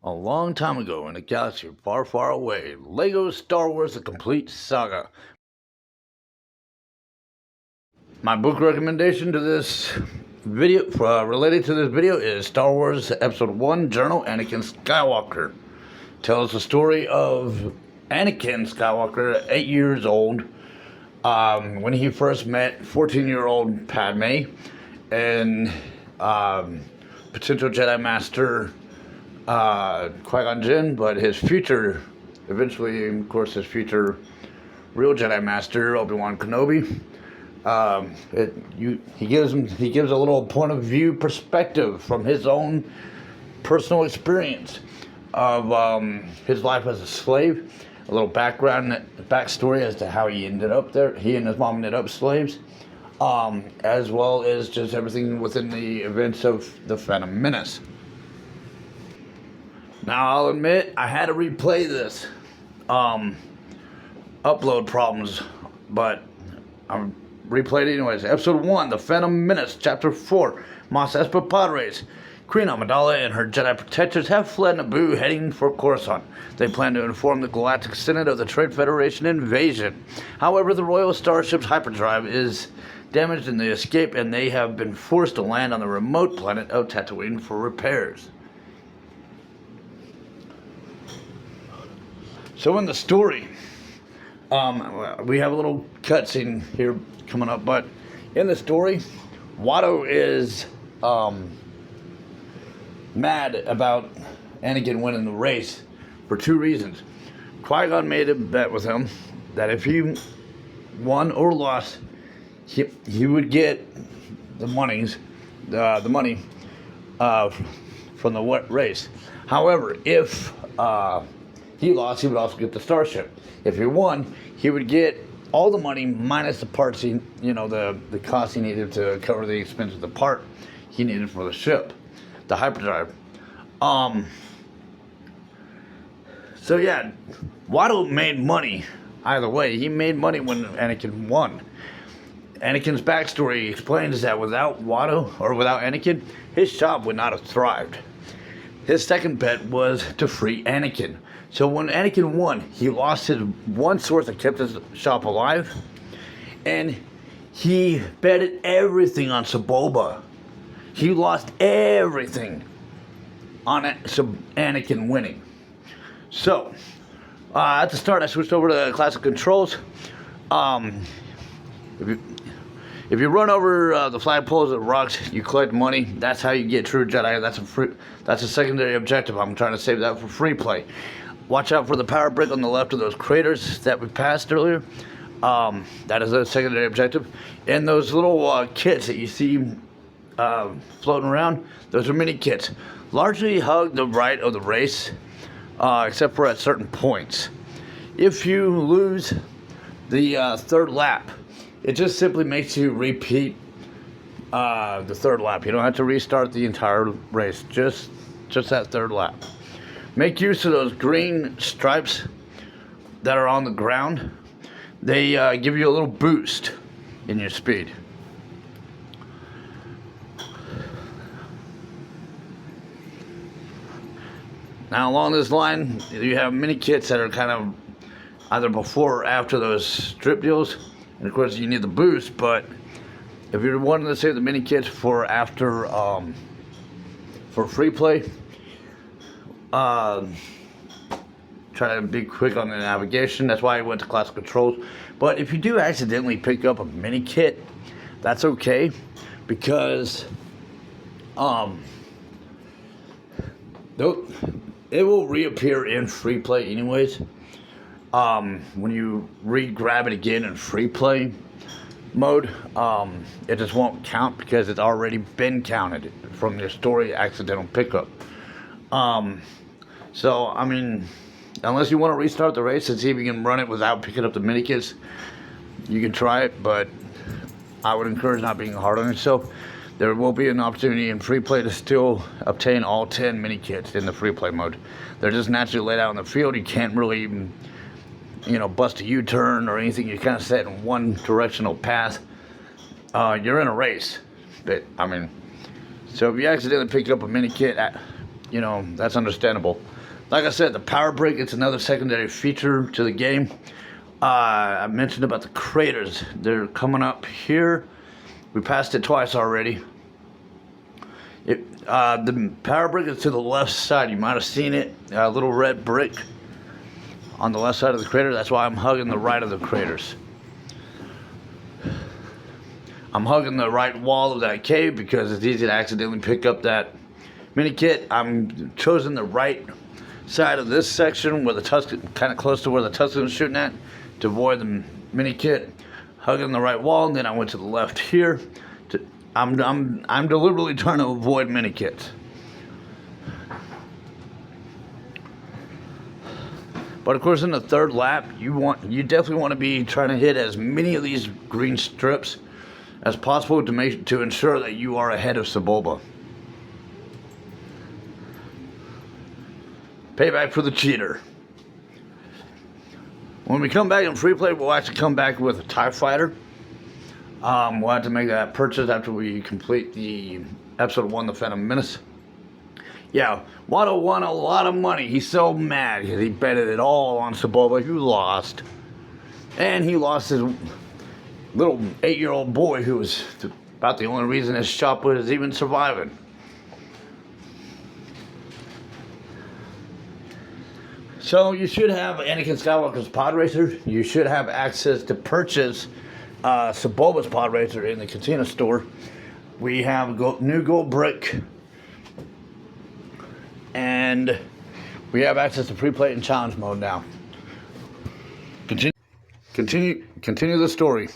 A long time ago in a galaxy far, far away, Lego Star Wars The Complete Saga. My book recommendation to this video, related to this video, is Star Wars Episode 1, Journal, Anakin Skywalker. Tells the story of Anakin Skywalker, 8 years old, when he first met 14-year-old Padme and potential Jedi Master Qui-Gon Jinn, but his future, eventually, of course, his future real Jedi Master Obi-Wan Kenobi. He gives a little point of view perspective from his own personal experience of his life as a slave, a little backstory as to how he ended up there. He and his mom ended up slaves, as well as just everything within the events of the Phantom Menace. Now, I'll admit, I had to replay this. Upload problems, but I replayed it anyways. Episode 1, The Phantom Menace, Chapter 4, Mos Espa Padres. Queen Amidala and her Jedi protectors have fled Naboo, heading for Coruscant. They plan to inform the Galactic Senate of the Trade Federation invasion. However, the Royal Starship's hyperdrive is damaged in the escape, and they have been forced to land on the remote planet of Tatooine for repairs. So in the story, we have a little cutscene here coming up, but in the story, Watto is mad about Anakin winning the race for two reasons. Qui-Gon made a bet with him that if he won or lost, he would get the money from the race. However, if he lost, he would also get the starship. If he won, he would get all the money minus the parts the cost he needed to cover the expense of the part he needed for the ship, the hyperdrive. So yeah, Watto made money either way. He made money when Anakin won. Anakin's backstory explains that without Watto, or without Anakin, his shop would not have thrived. His second bet was to free Anakin. So when Anakin won, he lost his one source that kept his shop alive, and he betted everything on Saboba. He lost everything on Anakin winning. So, at the start, I switched over to classic controls. If you run over the flagpoles and rocks, you collect money. That's how you get true Jedi. That's a secondary objective. I'm trying to save that for free play. Watch out for the power brick on the left of those craters that we passed earlier. That is a secondary objective. And those little kits that you see floating around, those are mini kits. Largely hug the right of the race, except for at certain points. If you lose the third lap, it just simply makes you repeat the third lap. You don't have to restart the entire race, just that third lap. Make use of those green stripes that are on the ground. They give you a little boost in your speed. Now along this line, you have mini kits that are kind of either before or after those strip deals. And of course you need the boost, but if you're wanting to save the mini kits for after, for free play, try to be quick on the navigation. That's why I went to classic controls. But if you do accidentally pick up a mini kit, that's okay, because it will reappear in free play anyways. When you grab it again in free play mode, it just won't count because it's already been counted from your story accidental pickup. So, I mean, unless you want to restart the race and see if you can run it without picking up the mini kits, you can try it, but I would encourage not being hard on yourself. There will be an opportunity in free play to still obtain all 10 mini kits in the free play mode. They're just naturally laid out in the field. You can't really, bust a U-turn or anything. You're kind of set in one directional path. You're in a race. But, so if you accidentally picked up a mini kit you know, that's understandable. Like I said, the power brick, it's another secondary feature to the game. I mentioned about the craters. They're coming up here. We passed it twice already. The power brick is to the left side. You might have seen it, a little red brick on the left side of the crater. That's why I'm hugging the right of the craters. I'm hugging the right wall of that cave because it's easy to accidentally pick up that mini kit. I'm choosing the right side of this section where the Tuscan, kind of close to where the Tuscan is shooting at, to avoid the mini kit. Hugging the right wall, and then I went to the left here. I'm deliberately trying to avoid mini kits. But of course, in the third lap, you definitely want to be trying to hit as many of these green strips as possible to ensure that you are ahead of Sebulba. Payback for the cheater. When we come back in free play, we'll actually come back with a TIE fighter. We'll have to make that purchase after we complete the episode 1, The Phantom Menace. Yeah, Watto won a lot of money. He's so mad because he betted it all on Sebulba, who lost. And he lost his little 8-year-old boy, who was about the only reason his shop was even surviving. So you should have Anakin Skywalker's pod racer. You should have access to purchase Sebulba's pod racer in the Cantina store. We have new gold brick, and we have access to pre-play and challenge mode now. Continue the story.